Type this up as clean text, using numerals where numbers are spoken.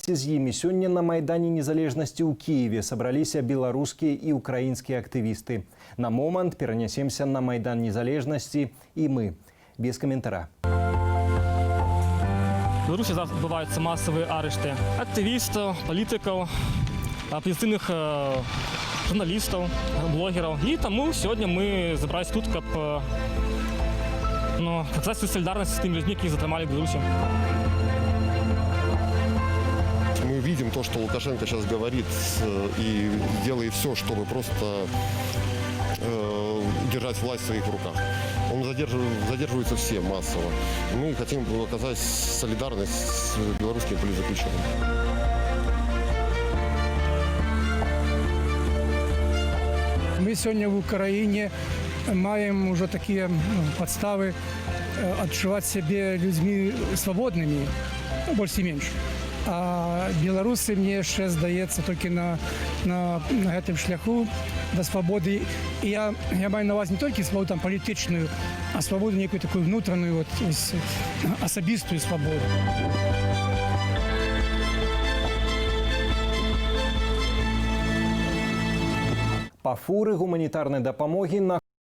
З імі сёння на Майдане Незалежнасці ў Киеве сабраліся беларускія і украінскія актывісты. На момант перанясемся на Майдан Незалежнасці і мы. Без каментара. В Беларусі зараз відбуваються масові арешти активістів, політиків, опозиційних журналістів, блогерів. І тому сьогодні ми зібралися тут, щоб показати свою солідарність з тими людьми, які затримали в Білорусі. Мы видим то, что Лукашенко сейчас говорит и делает все, чтобы просто держать власть в своих руках. Он задерживается все массово. Мы хотим оказать солидарность с белорусскими политзаключенными. Мы сегодня в Украине маем уже такие подставы отчувать себя людьми свободными, больше-меньше. А белорусы, мне ще здається, тільки на цьому шляху до свободи. І я маю на увазі не тільки свободу там, політичну, а свободу некую таку внутрішню, особисту свободу. Па фуры гуманітарнай дапамогі на